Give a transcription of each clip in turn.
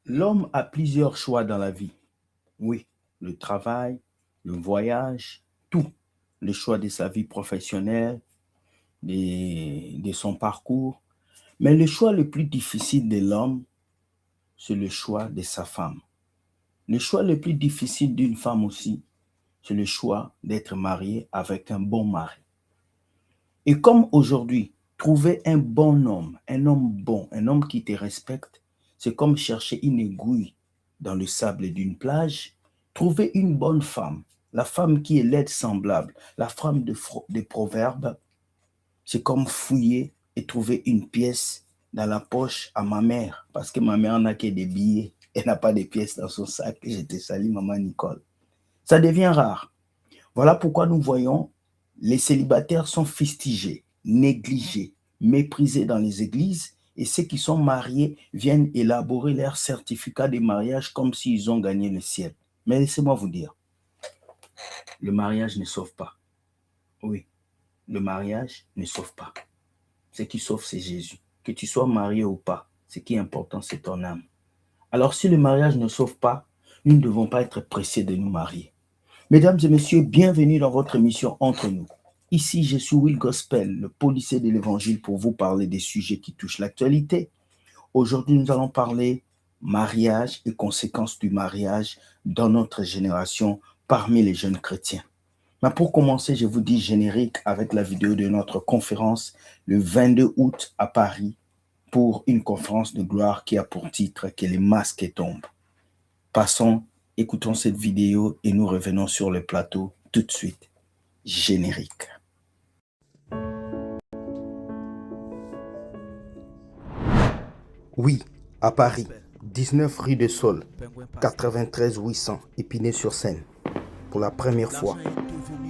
L'homme a plusieurs choix dans la vie. Oui, le travail, le voyage, tout. Le choix de sa vie professionnelle, de son parcours. Mais le choix le plus difficile de l'homme, c'est le choix de sa femme. Le choix le plus difficile d'une femme aussi, c'est le choix d'être mariée avec un bon mari. Et comme aujourd'hui, trouver un homme bon, un homme qui te respecte, c'est comme chercher une aiguille dans le sable d'une plage. Trouver une bonne femme, la femme qui est laide semblable, la femme de proverbes, c'est comme fouiller et trouver une pièce dans la poche à ma mère, parce que ma mère n'a que des billets, elle n'a pas de pièces dans son sac. Je te salue, maman Nicole. Ça devient rare. Voilà pourquoi nous voyons les célibataires sont fustigés, négligés, méprisés dans les églises et ceux qui sont mariés viennent élaborer leur certificat de mariage comme s'ils ont gagné le ciel. Mais laissez-moi vous dire, le mariage ne sauve pas. Oui, le mariage ne sauve pas. Ce qui sauve, c'est Jésus. Que tu sois marié ou pas, ce qui est important, c'est ton âme. Alors si le mariage ne sauve pas, nous ne devons pas être pressés de nous marier. Mesdames et messieurs, bienvenue dans votre émission Entre nous. Ici, je suis Will Gospel, le policier de l'Évangile, pour vous parler des sujets qui touchent l'actualité. Aujourd'hui, nous allons parler mariage et conséquences du mariage dans notre génération parmi les jeunes chrétiens. Mais pour commencer, je vous dis générique avec la vidéo de notre conférence le 22 août à Paris pour une conférence de gloire qui a pour titre « Que les masques tombent ». Passons, écoutons cette vidéo et nous revenons sur le plateau tout de suite. Générique. Oui, à Paris, 19 rue de Sol, 93 800, Épinay-sur-Seine. Pour la première fois,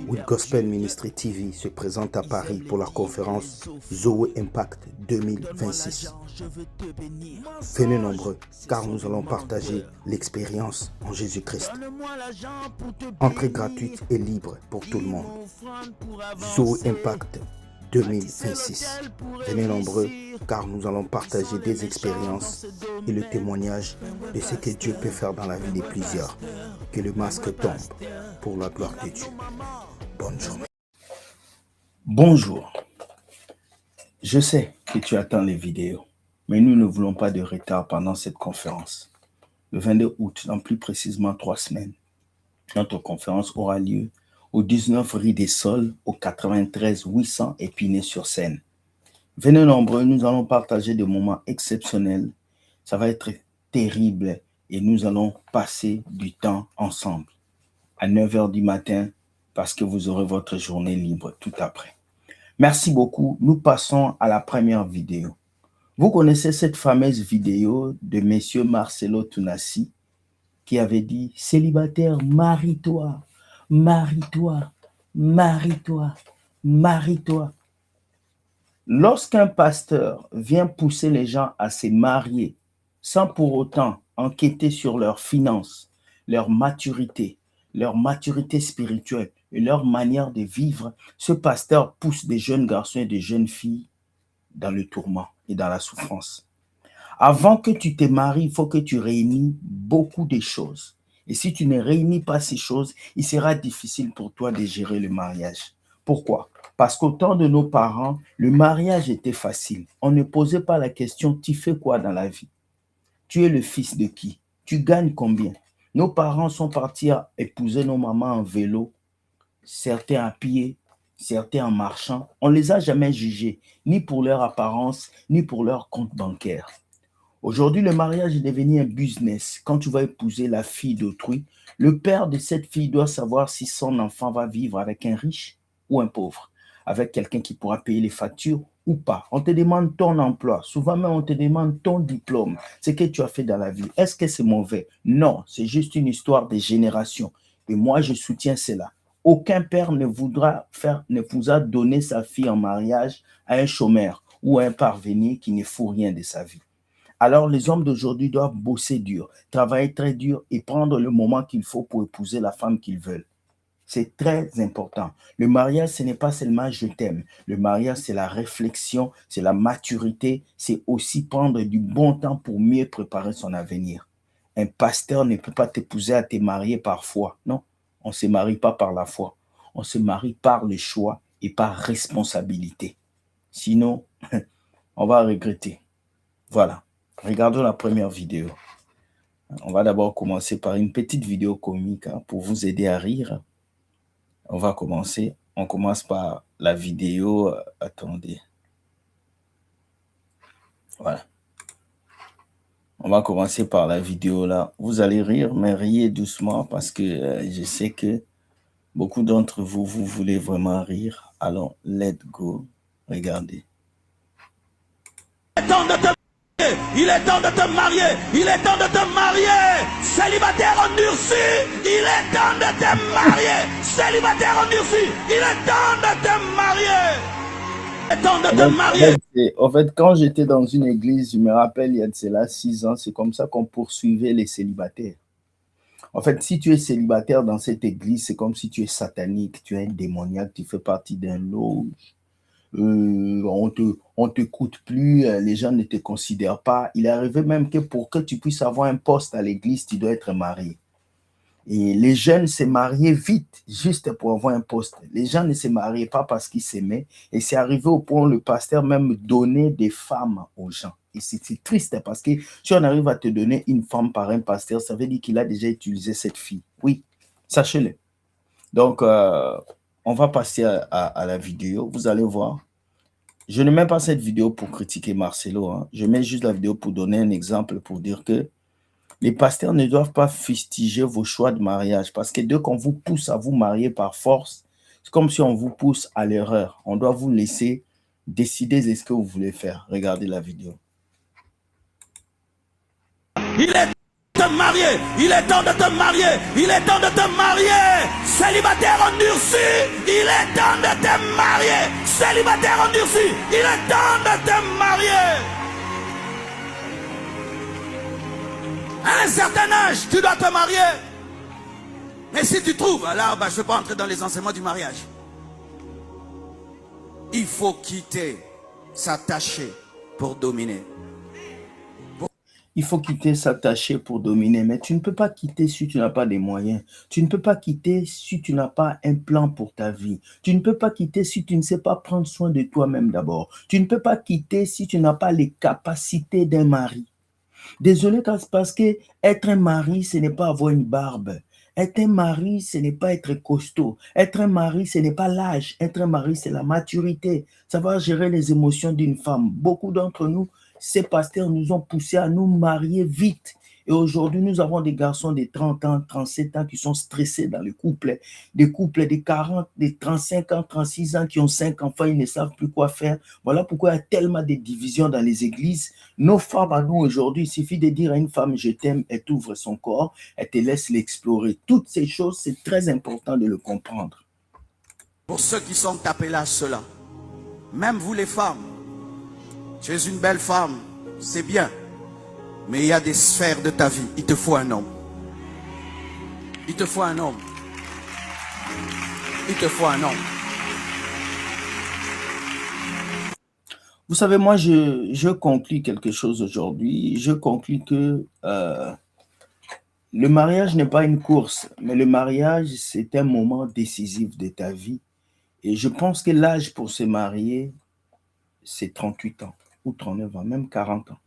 With Gospel Ministry TV se présente à Paris pour la conférence Zoe Impact 2026. Venez nombreux, car nous allons partager l'expérience en Jésus-Christ. Entrée gratuite et libre pour tout le monde. Zoe Impact 2026. Venez nombreux, car nous allons partager des expériences et le témoignage de ce que Dieu peut faire dans la vie de plusieurs. Que le masque tombe pour la gloire de Dieu. Bonne journée. Bonjour. Je sais que tu attends les vidéos, mais nous ne voulons pas de retard pendant cette conférence. Le 22 août, dans plus précisément 3 semaines, notre conférence aura lieu au 19 rue des Sols, au 93 800 Épinay-sur-Seine. Venez nombreux, nous allons partager des moments exceptionnels. Ça va être terrible et nous allons passer du temps ensemble. À 9h du matin, parce que vous aurez votre journée libre tout après. Merci beaucoup. Nous passons à la première vidéo. Vous connaissez cette fameuse vidéo de M. Marcelo Tunasi qui avait dit « Célibataire, marie-toi, marie-toi, marie-toi, marie-toi ». Lorsqu'un pasteur vient pousser les gens à se marier sans pour autant enquêter sur leurs finances, leur maturité spirituelle et leur manière de vivre, ce pasteur pousse des jeunes garçons et des jeunes filles dans le tourment et dans la souffrance. Avant que tu te maries, il faut que tu réunis beaucoup de choses. Et si tu ne réunis pas ces choses, il sera difficile pour toi de gérer le mariage. Pourquoi? Parce qu'au temps de nos parents, le mariage était facile. On ne posait pas la question, tu fais quoi dans la vie? Tu es le fils de qui? Tu gagnes combien? Nos parents sont partis à épouser nos mamans en vélo, certains à pied, certains en marchant. On ne les a jamais jugés, ni pour leur apparence, ni pour leur compte bancaire. Aujourd'hui, le mariage est devenu un business. Quand tu vas épouser la fille d'autrui, le père de cette fille doit savoir si son enfant va vivre avec un riche ou un pauvre, avec quelqu'un qui pourra payer les factures ou pas. On te demande ton emploi. Souvent même, on te demande ton diplôme. Ce que tu as fait dans la vie. Est-ce que c'est mauvais? Non, c'est juste une histoire de génération. Et moi, je soutiens cela. Aucun père ne vous a donné sa fille en mariage à un chômeur ou à un parvenu qui ne fout rien de sa vie. Alors, les hommes d'aujourd'hui doivent bosser dur, travailler très dur et prendre le moment qu'il faut pour épouser la femme qu'ils veulent. C'est très important. Le mariage, ce n'est pas seulement je t'aime. Le mariage, c'est la réflexion, c'est la maturité, c'est aussi prendre du bon temps pour mieux préparer son avenir. Un pasteur ne peut pas t'épouser à te marier par foi. Non, on ne se marie pas par la foi. On se marie par le choix et par responsabilité. Sinon, on va regretter. Voilà. Regardons la première vidéo. On va d'abord commencer par une petite vidéo comique pour vous aider à rire. On va commencer. On commence par la vidéo. Attendez. Voilà. On va commencer par la vidéo là. Vous allez rire, mais riez doucement parce que je sais que beaucoup d'entre vous, vous voulez vraiment rire. Alors, let's go. Regardez. Il est temps de te marier. Il est temps de te marier. Il est temps de te marier. Célibataire endurci. Il est temps de te marier. Célibataire endurci. Il est temps de te marier. Il est temps de te marier. En fait, quand j'étais dans une église, je me rappelle, il y a de cela 6 ans, c'est comme ça qu'on poursuivait les célibataires. En fait, si tu es célibataire dans cette église, c'est comme si tu es satanique, tu es un démoniaque, tu fais partie d'un loge. On t'écoute plus, les gens ne te considèrent pas. Il est arrivé même que pour que tu puisses avoir un poste à l'église, tu dois être marié. Et les jeunes se mariaient vite, juste pour avoir un poste. Les gens ne se mariaient pas parce qu'ils s'aimaient. Et c'est arrivé au point où le pasteur même donnait des femmes aux gens. Et c'est triste parce que si on arrive à te donner une femme par un pasteur, ça veut dire qu'il a déjà utilisé cette fille. Oui, sachez-le. Donc, on va passer à la vidéo. Vous allez voir. Je ne mets pas cette vidéo pour critiquer Marcelo. Je mets juste la vidéo pour donner un exemple, pour dire que les pasteurs ne doivent pas fustiger vos choix de mariage parce que dès qu'on vous pousse à vous marier par force, c'est comme si on vous pousse à l'erreur. On doit vous laisser décider de ce que vous voulez faire. Regardez la vidéo. Il est temps de te marier. Il est temps de te marier. Il est temps de te marier. Célibataire endurci. Il est temps de te marier. Célibataire endurci. Il est temps de te marier. À un certain âge, tu dois te marier. Mais si tu trouves, là, je ne vais pas entrer dans les enseignements du mariage. Il faut quitter, s'attacher pour dominer. Il faut quitter, s'attacher pour dominer. Mais tu ne peux pas quitter si tu n'as pas des moyens. Tu ne peux pas quitter si tu n'as pas un plan pour ta vie. Tu ne peux pas quitter si tu ne sais pas prendre soin de toi-même d'abord. Tu ne peux pas quitter si tu n'as pas les capacités d'un mari. Désolé parce que être un mari, ce n'est pas avoir une barbe. Être un mari, ce n'est pas être costaud. Être un mari, ce n'est pas l'âge. Être un mari, c'est la maturité. Savoir gérer les émotions d'une femme. Beaucoup d'entre nous, ces pasteurs nous ont poussés à nous marier vite. Et aujourd'hui, nous avons des garçons de 30 ans, 37 ans qui sont stressés dans le couple. Des couples de 40, de 35 ans, 36 ans qui ont 5 enfants, ils ne savent plus quoi faire. Voilà pourquoi il y a tellement de divisions dans les églises. Nos femmes à nous aujourd'hui, il suffit de dire à une femme « je t'aime », elle t'ouvre son corps, elle te laisse l'explorer. Toutes ces choses, c'est très important de le comprendre. Pour ceux qui sont appelés à cela, même vous les femmes, tu es une belle femme, c'est bien. Mais il y a des sphères de ta vie, il te faut un homme. Il te faut un homme. Il te faut un homme. Vous savez, moi, je conclus quelque chose aujourd'hui. Je conclus que le mariage n'est pas une course, mais le mariage, c'est un moment décisif de ta vie. Et je pense que l'âge pour se marier, c'est 38 ans ou 39 ans, même 40 ans.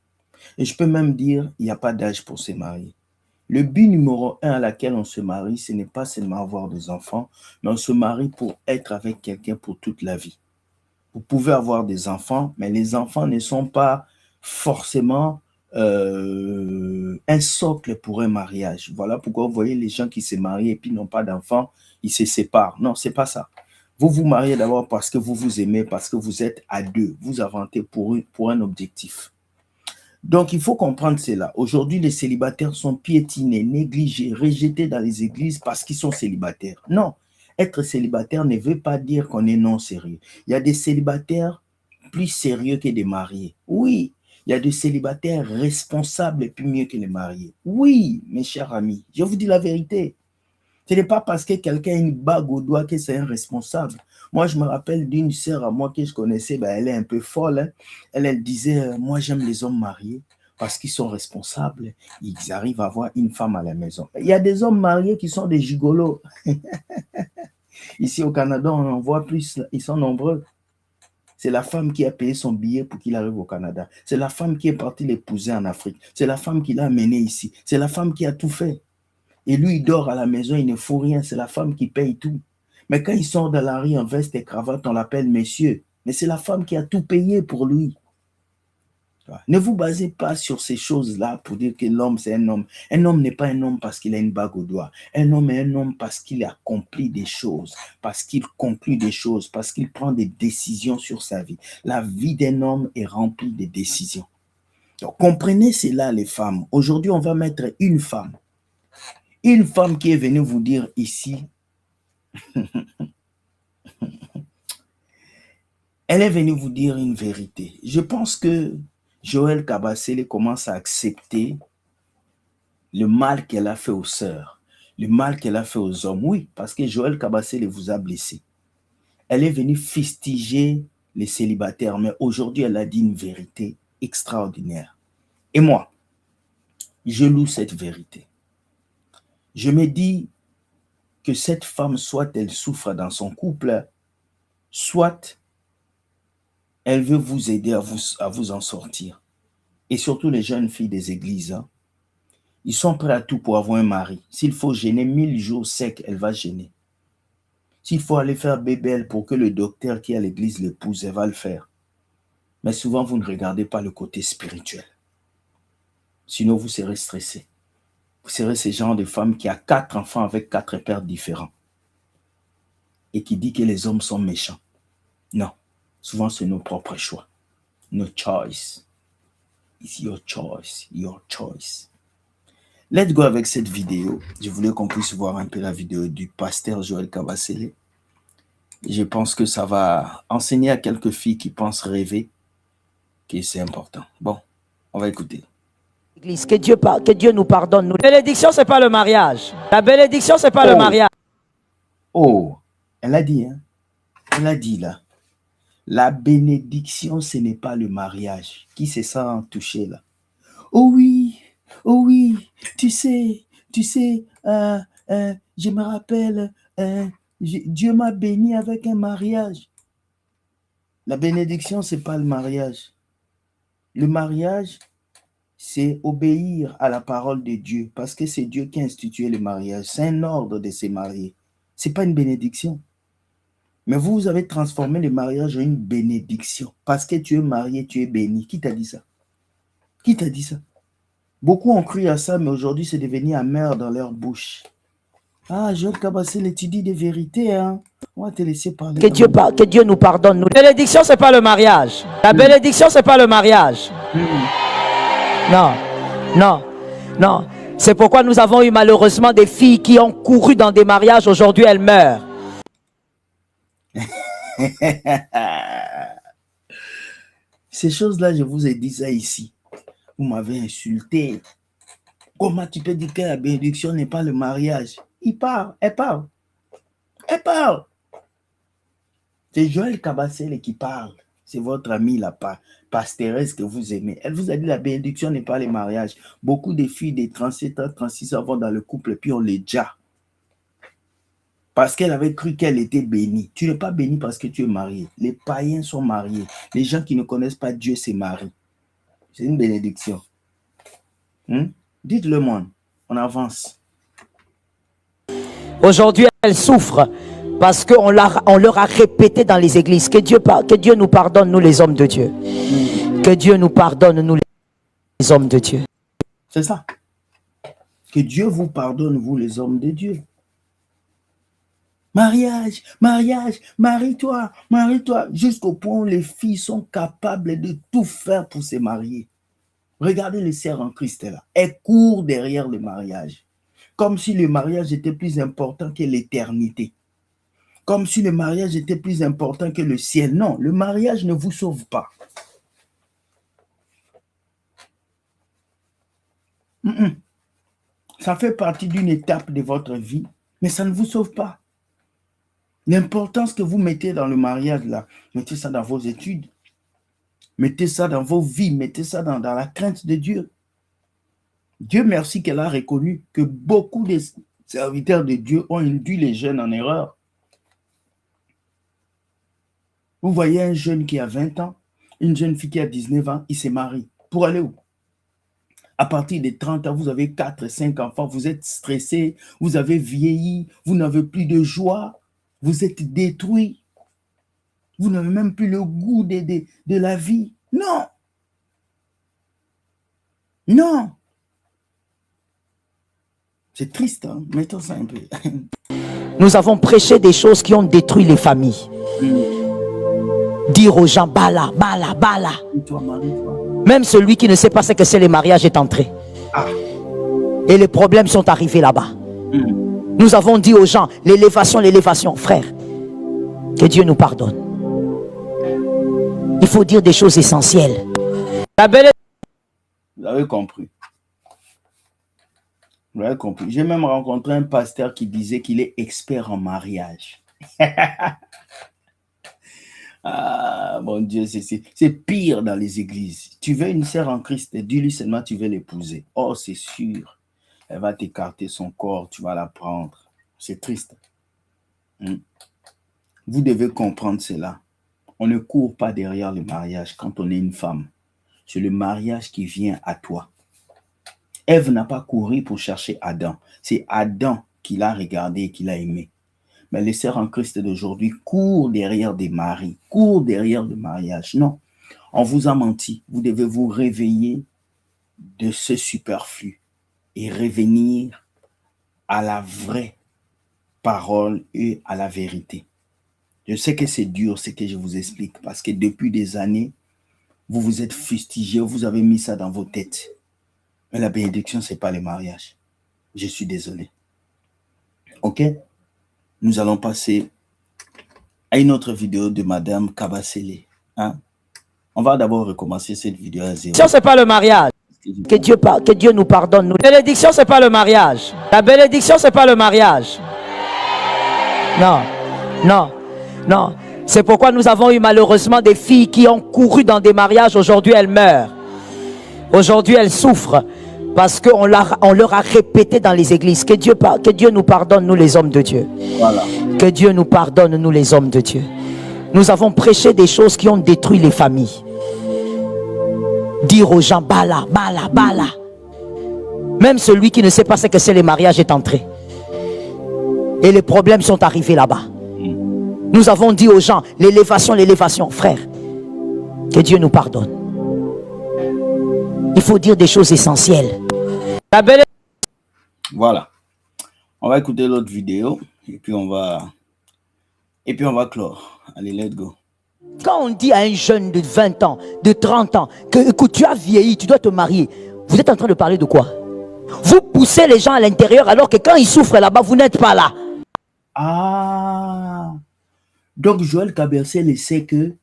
Et je peux même dire, il n'y a pas d'âge pour se marier. Le but numéro 1 à laquelle on se marie, ce n'est pas seulement avoir des enfants, mais on se marie pour être avec quelqu'un pour toute la vie. Vous pouvez avoir des enfants, mais les enfants ne sont pas forcément un socle pour un mariage. Voilà pourquoi vous voyez les gens qui se marient et puis n'ont pas d'enfants, ils se séparent. Non, c'est pas ça. Vous vous mariez d'abord parce que vous vous aimez, parce que vous êtes à deux. Vous avancez pour un objectif. Donc, il faut comprendre cela. Aujourd'hui, les célibataires sont piétinés, négligés, rejetés dans les églises parce qu'ils sont célibataires. Non, être célibataire ne veut pas dire qu'on est non sérieux. Il y a des célibataires plus sérieux que des mariés. Oui, il y a des célibataires responsables et plus mieux que les mariés. Oui, mes chers amis, je vous dis la vérité. Ce n'est pas parce que quelqu'un a une bague au doigt que c'est un responsable. Moi, je me rappelle d'une sœur à moi que je connaissais, elle est un peu folle. Hein. Elle disait, moi, j'aime les hommes mariés. parce qu'ils sont responsables, ils arrivent à avoir une femme à la maison. Il y a des hommes mariés qui sont des gigolos. Ici au Canada, on en voit plus, ils sont nombreux. C'est la femme qui a payé son billet pour qu'il arrive au Canada. C'est la femme qui est partie l'épouser en Afrique. C'est la femme qui l'a amené ici. C'est la femme qui a tout fait. Et lui, il dort à la maison, il ne faut rien. C'est la femme qui paye tout. Mais quand il sort de la rue en veste et cravate, on l'appelle monsieur. Mais c'est la femme qui a tout payé pour lui. Ne vous basez pas sur ces choses-là pour dire que l'homme, c'est un homme. Un homme n'est pas un homme parce qu'il a une bague au doigt. Un homme est un homme parce qu'il accomplit des choses, parce qu'il conclut des choses, parce qu'il prend des décisions sur sa vie. La vie d'un homme est remplie de décisions. Donc, comprenez cela, les femmes. Aujourd'hui, on va mettre une femme. Une femme qui est venue vous dire ici, elle est venue vous dire une vérité. Je pense que Joël Kabasele commence à accepter le mal qu'elle a fait aux sœurs, le mal qu'elle a fait aux hommes. Oui, parce que Joël Kabasele vous a blessé. Elle est venue fustiger les célibataires, mais aujourd'hui, elle a dit une vérité extraordinaire. Et moi, je loue cette vérité. Je me dis que cette femme, soit elle souffre dans son couple, soit elle veut vous aider à vous en sortir. Et surtout les jeunes filles des églises, hein, ils sont prêts à tout pour avoir un mari. S'il faut gêner 1000 jours secs, elle va gêner. S'il faut aller faire bébelle pour que le docteur qui est à l'église l'épouse, elle va le faire. Mais souvent, vous ne regardez pas le côté spirituel. Sinon, vous serez stressé. Vous serez ce genre de femme qui a 4 enfants avec 4 pères différents et qui dit que les hommes sont méchants. Non. Souvent, c'est nos propres choix. No choice. It's your choice. Your choice. Let's go avec cette vidéo. Je voulais qu'on puisse voir un peu la vidéo du pasteur Joël Kabasele. Je pense que ça va enseigner à quelques filles qui pensent rêver que c'est important. Bon, on va écouter. Que Dieu nous pardonne. La bénédiction, ce n'est pas le mariage. La bénédiction, ce n'est pas le mariage. Oh, elle a dit, hein? Elle a dit là. La bénédiction, ce n'est pas le mariage. Qui se sent touché là? Oh oui, tu sais, je me rappelle, Dieu m'a béni avec un mariage. La bénédiction, ce n'est pas le mariage. Le mariage, c'est obéir à la parole de Dieu, parce que c'est Dieu qui a institué le mariage. C'est un ordre de se marier. Ce n'est pas une bénédiction. Mais vous avez transformé le mariage en une bénédiction. Parce que tu es marié, tu es béni. Qui t'a dit ça? Qui t'a dit ça? Beaucoup ont cru à ça, mais aujourd'hui, c'est devenu amer dans leur bouche. Ah, Joël Kabasele, tu dis des vérités, hein? On va te laisser parler. Que Dieu nous pardonne. La bénédiction, ce n'est pas le mariage. La bénédiction, ce n'est pas le mariage. Non. C'est pourquoi nous avons eu malheureusement des filles qui ont couru dans des mariages. Aujourd'hui, elles meurent. Ces choses-là, je vous ai dit ça ici. Vous m'avez insulté. Comment tu peux dire que la bénédiction n'est pas le mariage? Elle parle. C'est Joël Kabasele qui parle. C'est votre amie, la pastoresse que vous aimez. Elle vous a dit la bénédiction n'est pas le mariage. Beaucoup de filles de 37 ans, 36 ans vont dans le couple et puis on les déjà. Parce qu'elle avait cru qu'elle était bénie. Tu n'es pas béni parce que tu es marié. Les païens sont mariés. Les gens qui ne connaissent pas Dieu se marient. C'est une bénédiction. Dites-le moi. On avance. Aujourd'hui, elles souffrent parce qu'on leur a répété dans les églises que Dieu nous pardonne, nous les hommes de Dieu. Que Dieu nous pardonne, nous les hommes de Dieu. C'est ça. Que Dieu vous pardonne, vous les hommes de Dieu. Mariage, marie-toi. Jusqu'au point où les filles sont capables de tout faire pour se marier. Regardez les sœurs en Christ là. Elles courent derrière le mariage. Comme si le mariage était plus important que l'éternité. Comme si le mariage était plus important que le ciel. Non, le mariage ne vous sauve pas. Ça fait partie d'une étape de votre vie, mais ça ne vous sauve pas. L'importance que vous mettez dans le mariage, là, mettez ça dans vos études. Mettez ça dans vos vies, mettez ça dans la crainte de Dieu. Dieu merci qu'elle a reconnu que beaucoup de serviteurs de Dieu ont induit les jeunes en erreur. Vous voyez un jeune qui a 20 ans, une jeune fille qui a 19 ans, il se marie. Pour aller où? À partir de 30 ans, vous avez 4, 5 enfants, vous êtes stressé, vous avez vieilli, vous n'avez plus de joie, vous êtes détruit. Vous n'avez même plus le goût de la vie. Non. Non. C'est triste, hein? Mettons ça un peu. Nous avons prêché des choses qui ont détruit les familles. Dire aux gens, bala, bala, bala. Même celui qui ne sait pas ce que c'est le mariage est entré. Et les problèmes sont arrivés là-bas. Nous avons dit aux gens, l'élévation, frère, que Dieu nous pardonne. Il faut dire des choses essentielles. Vous avez compris. Vous avez compris. J'ai même rencontré un pasteur qui disait qu'il est expert en mariage. Ah, mon Dieu, c'est pire dans les églises. Tu veux une sœur en Christ, dis-lui seulement tu veux l'épouser. Oh, c'est sûr. Elle va t'écarter son corps, tu vas la prendre. C'est triste. Vous devez comprendre cela. On ne court pas derrière le mariage quand on est une femme. C'est le mariage qui vient à toi. Ève n'a pas couru pour chercher Adam. C'est Adam qui l'a regardé et qui l'a aimé. Mais les sœurs en Christ d'aujourd'hui courent derrière des maris, courent derrière le mariage. Non, on vous a menti. Vous devez vous réveiller de ce superflu et revenir à la vraie parole et à la vérité. Je sais que c'est dur ce que je vous explique parce que depuis des années, vous vous êtes fustigés, vous avez mis ça dans vos têtes. Mais la bénédiction, ce n'est pas le mariage. Je suis désolé. Ok? Nous allons passer à une autre vidéo de Madame Kabasele. Hein? On va d'abord recommencer cette vidéo à zéro. Ce n'est pas le mariage. Que Dieu nous pardonne. La bénédiction, ce n'est pas le mariage. La bénédiction, ce n'est pas le mariage. Non, non, non. C'est pourquoi nous avons eu malheureusement des filles qui ont couru dans des mariages. Aujourd'hui, elles meurent. Aujourd'hui, elles souffrent. Parce qu'on leur a répété dans les églises que Dieu nous pardonne, nous les hommes de Dieu. Voilà. Que Dieu nous pardonne, nous les hommes de Dieu. Nous avons prêché des choses qui ont détruit les familles. Dire aux gens, bala, bala, bala. Même celui qui ne sait pas ce que c'est le mariage est entré. Et les problèmes sont arrivés là-bas. Nous avons dit aux gens, l'élévation, frère, que Dieu nous pardonne. Il faut dire des choses essentielles. Voilà. On va écouter l'autre vidéo et puis on va clore. Allez, let's go. Quand on dit à un jeune de 20 ans, de 30 ans, que écoute, tu as vieilli, tu dois te marier, vous êtes en train de parler de quoi? Vous poussez les gens à l'intérieur alors que quand ils souffrent là-bas, vous n'êtes pas là. Ah. Donc Joël Kabasele sait que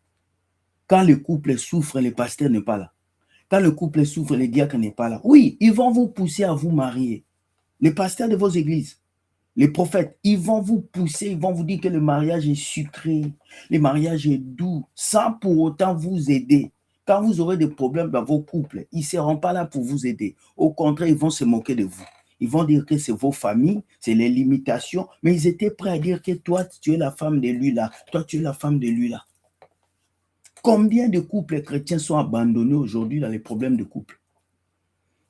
quand le couple souffre, le pasteur n'est pas là. Quand le couple souffre, le diacre n'est pas là. Oui, ils vont vous pousser à vous marier. Les pasteurs de vos églises, les prophètes, ils vont vous pousser, ils vont vous dire que le mariage est sucré, le mariage est doux, sans pour autant vous aider. Quand vous aurez des problèmes dans vos couples, ils ne seront pas là pour vous aider. Au contraire, ils vont se moquer de vous. Ils vont dire que c'est vos familles, c'est les limitations, mais ils étaient prêts à dire que toi, tu es la femme de lui là, toi, tu es la femme de lui là. Combien de couples chrétiens sont abandonnés aujourd'hui dans les problèmes de couple?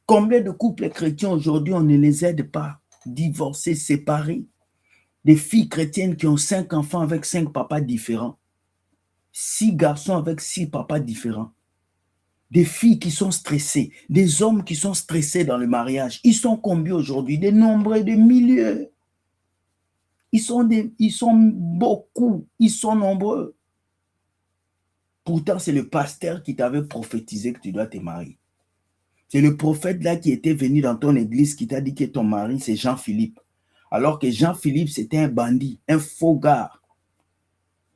Combien de couples chrétiens aujourd'hui, on ne les aide pas, divorcés, séparés? Des filles chrétiennes qui ont 5 enfants avec 5 papas différents. 6 garçons avec 6 papas différents. Des filles qui sont stressées, des hommes qui sont stressés dans le mariage. Ils sont combien aujourd'hui? Des nombreux, des milliers. Ils sont beaucoup, ils sont nombreux. Pourtant, c'est le pasteur qui t'avait prophétisé que tu dois te marier. C'est le prophète là qui était venu dans ton église qui t'a dit que ton mari, c'est Jean-Philippe. Alors que Jean-Philippe, c'était un bandit, un faux gars.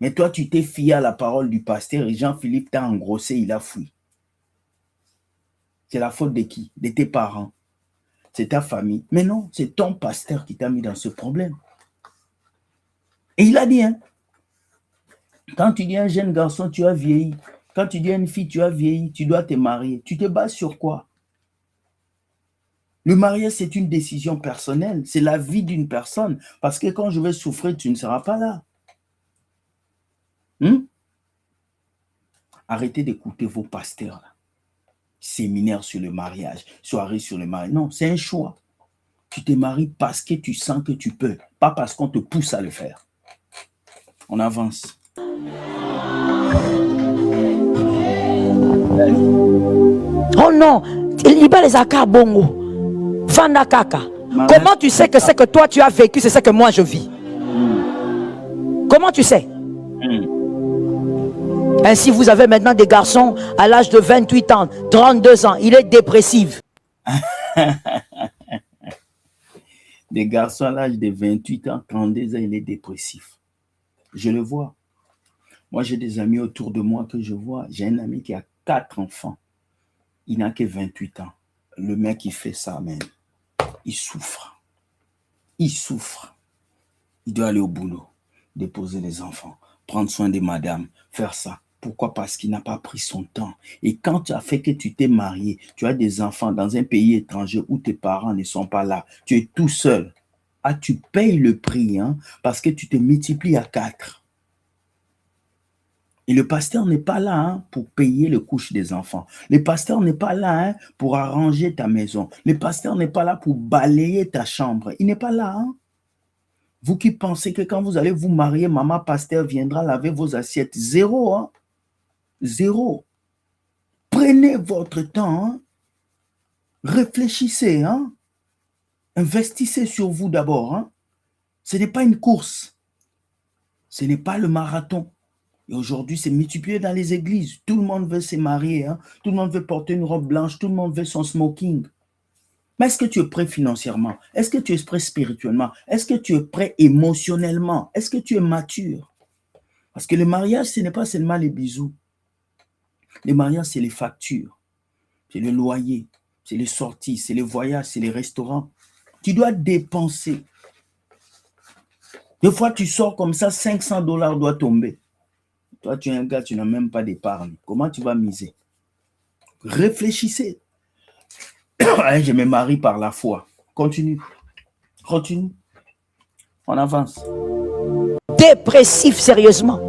Mais toi, tu t'es fié à la parole du pasteur et Jean-Philippe t'a engrossé, il a fui. C'est la faute de qui? De tes parents. C'est ta famille. Mais non, c'est ton pasteur qui t'a mis dans ce problème. Et il a dit, hein, quand tu dis à un jeune garçon, tu as vieilli, Quand tu dis à une fille, tu as vieilli, tu dois te marier, tu te bases sur quoi? Le mariage, c'est une décision personnelle. C'est la vie d'une personne. Parce que quand je vais souffrir, tu ne seras pas là. Arrêtez d'écouter vos pasteurs. Là. Séminaires sur le mariage, soirées sur le mariage. Non, c'est un choix. Tu te maries parce que tu sens que tu peux, pas parce qu'on te pousse à le faire. On avance. Oh non, il y a les accords bongo. Fanda kaka. Comment tu sais que ce que toi tu as vécu, c'est ce que moi je vis? Comment tu sais? Ainsi, vous avez maintenant des garçons à l'âge de 28 ans, 32 ans. Il est dépressif. Des garçons à l'âge de 28 ans, 32 ans, il est dépressif. Je le vois. Moi, j'ai des amis autour de moi que je vois. J'ai un ami qui a 4 enfants. Il n'a que 28 ans. Le mec, il fait ça, même. Il souffre. Il souffre. Il doit aller au boulot, déposer les enfants, prendre soin des madames, faire ça. Pourquoi? Parce qu'il n'a pas pris son temps. Et quand tu as fait que tu t'es marié, tu as des enfants dans un pays étranger où tes parents ne sont pas là, tu es tout seul. Ah, tu payes le prix, hein, parce que tu te multiplies à 4. Et le pasteur n'est pas là hein, pour payer le couche des enfants. Le pasteur n'est pas là hein, pour arranger ta maison. Le pasteur n'est pas là pour balayer ta chambre. Il n'est pas là. Hein. Vous qui pensez que quand vous allez vous marier, maman pasteur viendra laver vos assiettes. Zéro. Hein. Zéro. Prenez votre temps. Hein. Réfléchissez. Hein. Investissez sur vous d'abord. Hein. Ce n'est pas une course. Ce n'est pas le marathon. Et aujourd'hui, c'est multiplié dans les églises. Tout le monde veut se marier. Hein. Tout le monde veut porter une robe blanche. Tout le monde veut son smoking. Mais est-ce que tu es prêt financièrement? Est-ce que tu es prêt spirituellement? Est-ce que tu es prêt émotionnellement? Est-ce que tu es mature? Parce que le mariage, ce n'est pas seulement les bisous. Le mariage, c'est les factures. C'est le loyer. C'est les sorties. C'est les voyages. C'est les restaurants. Tu dois dépenser. Des fois, tu sors comme ça, $500 doit tomber. Toi, tu es un gars, tu n'as même pas d'épargne. Comment tu vas miser? Réfléchissez. Je me marie par la foi. Continue. Continue. On avance. Dépressif, sérieusement.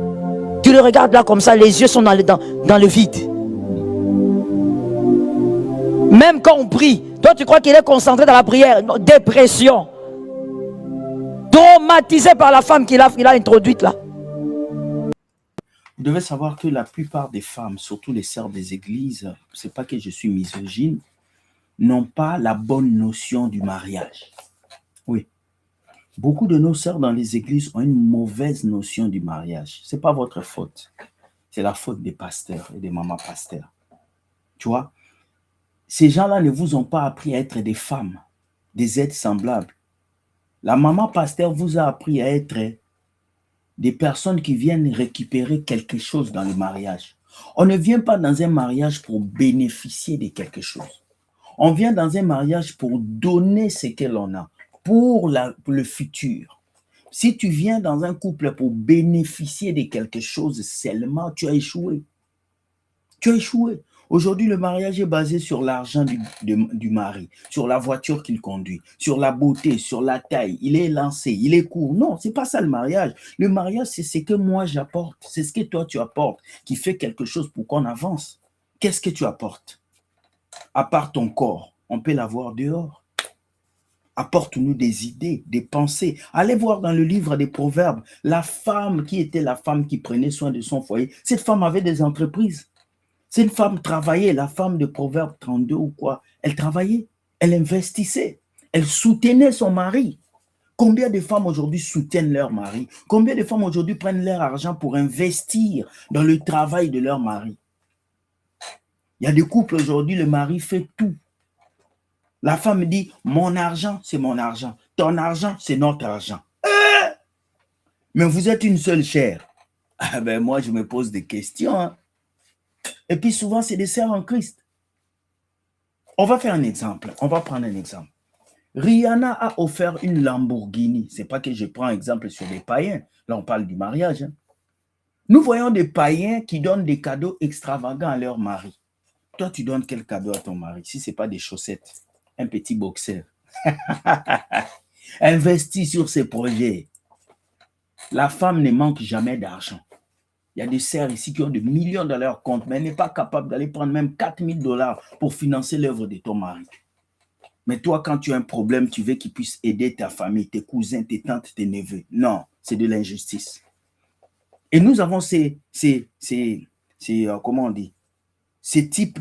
Tu le regardes là comme ça, les yeux sont dans le vide. Même quand on prie, toi tu crois qu'il est concentré dans la prière. Non, dépression. Traumatisé par la femme qu'il a introduite là. Vous devez savoir que la plupart des femmes, surtout les sœurs des églises, c'est pas que je suis misogyne, n'ont pas la bonne notion du mariage. Oui. Beaucoup de nos sœurs dans les églises ont une mauvaise notion du mariage. Ce n'est pas votre faute. C'est la faute des pasteurs et des mamans pasteurs. Tu vois, ces gens-là ne vous ont pas appris à être des femmes, des êtres semblables. La maman pasteur vous a appris à être des personnes qui viennent récupérer quelque chose dans le mariage. On ne vient pas dans un mariage pour bénéficier de quelque chose. On vient dans un mariage pour donner ce que l'on a, pour le futur. Si tu viens dans un couple pour bénéficier de quelque chose seulement, tu as échoué. Tu as échoué. Aujourd'hui, le mariage est basé sur l'argent du mari, sur la voiture qu'il conduit, sur la beauté, sur la taille. Il est lancé, il est court. Non, ce n'est pas ça le mariage. Le mariage, c'est ce que moi j'apporte. C'est ce que toi tu apportes qui fait quelque chose pour qu'on avance. Qu'est-ce que tu apportes? À part ton corps, on peut l'avoir dehors. Apporte-nous des idées, des pensées. Allez voir dans le livre des Proverbes, la femme qui était la femme qui prenait soin de son foyer. Cette femme avait des entreprises. C'est une femme travaillait, la femme de Proverbe 32 ou quoi. Elle travaillait, elle investissait, elle soutenait son mari. Combien de femmes aujourd'hui soutiennent leur mari? Combien de femmes aujourd'hui prennent leur argent pour investir dans le travail de leur mari? Il y a des couples aujourd'hui, le mari fait tout. La femme dit, mon argent, c'est mon argent. Ton argent, c'est notre argent. Mais vous êtes une seule chair. Ah ben moi, je me pose des questions. Hein. Et puis souvent, c'est des sœurs en Christ. On va faire un exemple. On va prendre un exemple. Rihanna a offert une Lamborghini. Ce n'est pas que je prends exemple sur les païens. Là, on parle du mariage. Hein. Nous voyons des païens qui donnent des cadeaux extravagants à leur mari. Toi, tu donnes quel cadeau à ton mari si ce n'est pas des chaussettes, un petit boxeur? Investis sur ces projets. La femme ne manque jamais d'argent. Il y a des sœurs ici qui ont des millions dans leur compte, mais elle n'est pas capable d'aller prendre même 4 000 $ pour financer l'œuvre de ton mari. Mais toi, quand tu as un problème, tu veux qu'il puisse aider ta famille, tes cousins, tes tantes, tes neveux. Non, c'est de l'injustice. Et nous avons comment on dit, ces types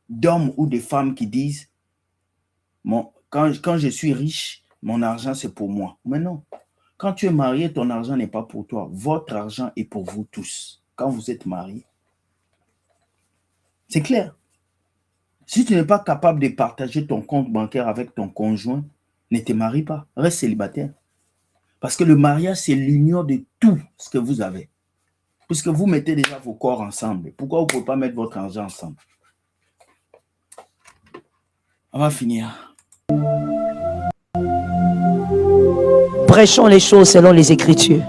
d'hommes ou de femmes qui disent, quand je suis riche, mon argent c'est pour moi. Mais non, quand tu es marié, ton argent n'est pas pour toi. Votre argent est pour vous tous. Quand vous êtes mariés. C'est clair. Si tu n'es pas capable de partager ton compte bancaire avec ton conjoint, ne te marie pas. Reste célibataire. Parce que le mariage, c'est l'union de tout ce que vous avez. Puisque vous mettez déjà vos corps ensemble. Pourquoi vous ne pouvez pas mettre votre argent ensemble? On va finir. Prêchons les choses selon les Écritures.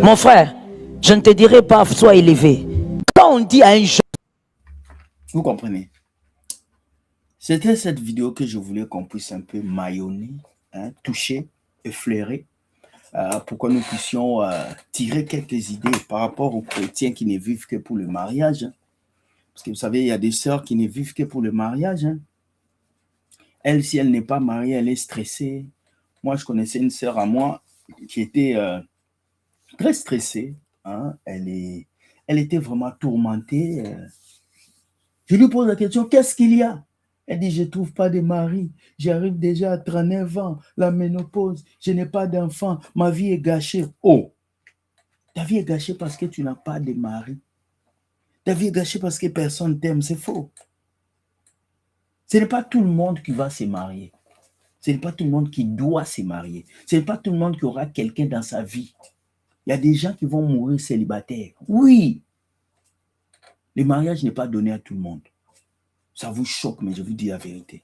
Mon frère, je ne te dirai pas sois élevé. Quand on dit à un jeune... Vous comprenez? C'était cette vidéo que je voulais qu'on puisse un peu maillonner, toucher, effleurer, pour que nous puissions tirer quelques idées par rapport aux chrétiens qui ne vivent que pour le mariage. Parce que vous savez, il y a des sœurs qui ne vivent que pour le mariage. Elle, si elle n'est pas mariée, elle est stressée. Moi, je connaissais une sœur à moi qui était très stressée. Elle était vraiment tourmentée. Je lui pose la question, qu'est-ce qu'il y a? Elle dit, je ne trouve pas de mari. J'arrive déjà à 39 ans, la ménopause. Je n'ai pas d'enfant. Ma vie est gâchée. Oh, ta vie est gâchée parce que tu n'as pas de mari. Ta vie est gâchée parce que personne t'aime. C'est faux. Ce n'est pas tout le monde qui va se marier. Ce n'est pas tout le monde qui doit se marier. Ce n'est pas tout le monde qui aura quelqu'un dans sa vie. Il y a des gens qui vont mourir célibataires. Oui. Le mariage n'est pas donné à tout le monde. Ça vous choque, mais je vous dis la vérité.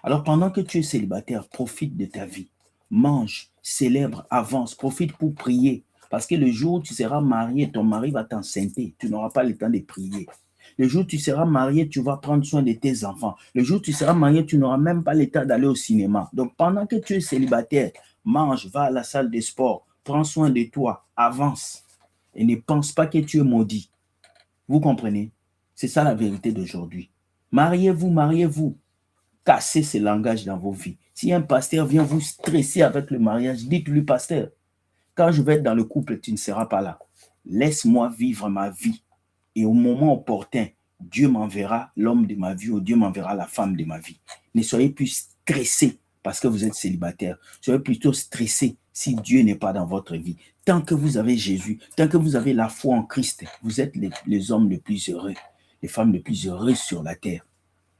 Alors, pendant que tu es célibataire, profite de ta vie. Mange, célèbre, avance, profite pour prier. Parce que le jour où tu seras marié, ton mari va t'enceinte. Tu n'auras pas le temps de prier. Le jour où tu seras marié, tu vas prendre soin de tes enfants. Le jour où tu seras marié, tu n'auras même pas le temps d'aller au cinéma. Donc, pendant que tu es célibataire, mange, va à la salle de sport, prends soin de toi, avance. Et ne pense pas que tu es maudit. Vous comprenez? C'est ça la vérité d'aujourd'hui. Mariez-vous, mariez-vous. Cassez ce langage dans vos vies. Si un pasteur vient vous stresser avec le mariage, dites-lui, pasteur, quand je vais être dans le couple, tu ne seras pas là. Laisse-moi vivre ma vie. Et au moment opportun, Dieu m'enverra l'homme de ma vie ou Dieu m'enverra la femme de ma vie. Ne soyez plus stressés parce que vous êtes célibataire. Soyez plutôt stressés si Dieu n'est pas dans votre vie. Tant que vous avez Jésus, tant que vous avez la foi en Christ, vous êtes les hommes les plus heureux, les femmes les plus heureuses sur la terre.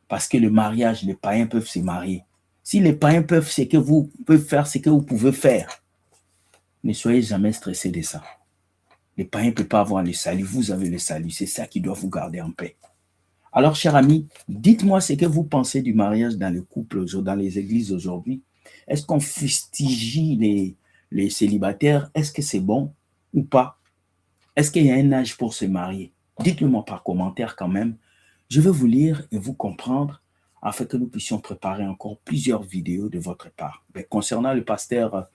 Parce que le mariage, les païens peuvent se marier. Si les païens peuvent faire ce que vous pouvez faire, ne soyez jamais stressés de ça. Les païens ne peuvent pas avoir le salut. Vous avez le salut. C'est ça qui doit vous garder en paix. Alors, chers amis, dites-moi ce que vous pensez du mariage dans les couples, dans les églises aujourd'hui. Est-ce qu'on fustigie les célibataires? Est-ce que c'est bon ou pas? Est-ce qu'il y a un âge pour se marier? Dites-le-moi par commentaire quand même. Je vais vous lire et vous comprendre afin que nous puissions préparer encore plusieurs vidéos de votre part. Mais concernant le pasteur,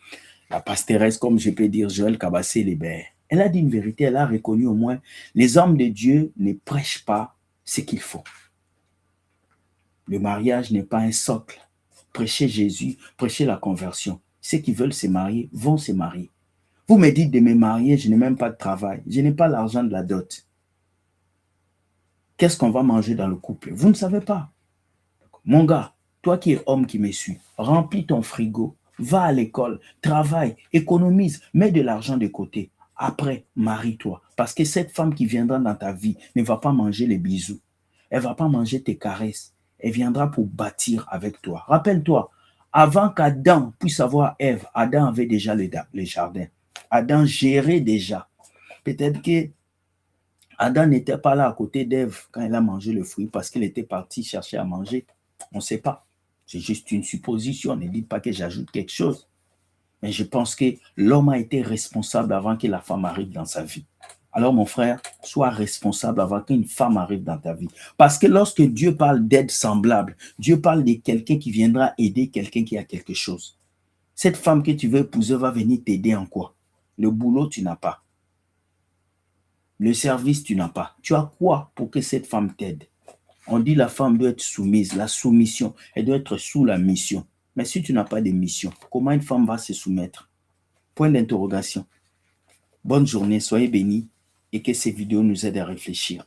la pastoresse, comme je peux dire, Joël Kabassé-Lébert, elle a dit une vérité, elle a reconnu au moins, les hommes de Dieu ne prêchent pas ce qu'il faut. Le mariage n'est pas un socle. Prêchez Jésus, prêchez la conversion. Ceux qui veulent se marier vont se marier. Vous me dites de me marier, je n'ai même pas de travail, je n'ai pas l'argent de la dot. Qu'est-ce qu'on va manger dans le couple? Vous ne savez pas. Mon gars, toi qui es homme qui me suis, remplis ton frigo, va à l'école, travaille, économise, mets de l'argent de côté. Après, marie-toi. Parce que cette femme qui viendra dans ta vie ne va pas manger les bisous. Elle ne va pas manger tes caresses. Elle viendra pour bâtir avec toi. Rappelle-toi, avant qu'Adam puisse avoir Ève, Adam avait déjà les jardins. Adam gérait déjà. Peut-être que Adam n'était pas là à côté d'Ève quand elle a mangé le fruit parce qu'il était parti chercher à manger. On ne sait pas. C'est juste une supposition. Ne dites pas que j'ajoute quelque chose. Mais je pense que l'homme a été responsable avant que la femme arrive dans sa vie. Alors, mon frère, sois responsable avant qu'une femme arrive dans ta vie. Parce que lorsque Dieu parle d'aide semblable, Dieu parle de quelqu'un qui viendra aider quelqu'un qui a quelque chose. Cette femme que tu veux épouser va venir t'aider en quoi? Le boulot, tu n'as pas. Le service, tu n'as pas. Tu as quoi pour que cette femme t'aide? On dit la femme doit être soumise, la soumission, elle doit être sous la mission. Mais si tu n'as pas de mission, comment une femme va se soumettre? Point d'interrogation. Bonne journée, soyez bénis et que ces vidéos nous aident à réfléchir.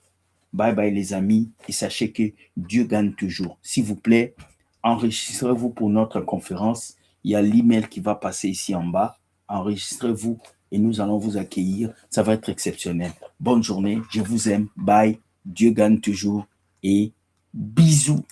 Bye bye les amis et sachez que Dieu gagne toujours. S'il vous plaît, enregistrez-vous pour notre conférence. Il y a l'email qui va passer ici en bas. Enregistrez-vous et nous allons vous accueillir. Ça va être exceptionnel. Bonne journée, je vous aime. Bye, Dieu gagne toujours et bisous.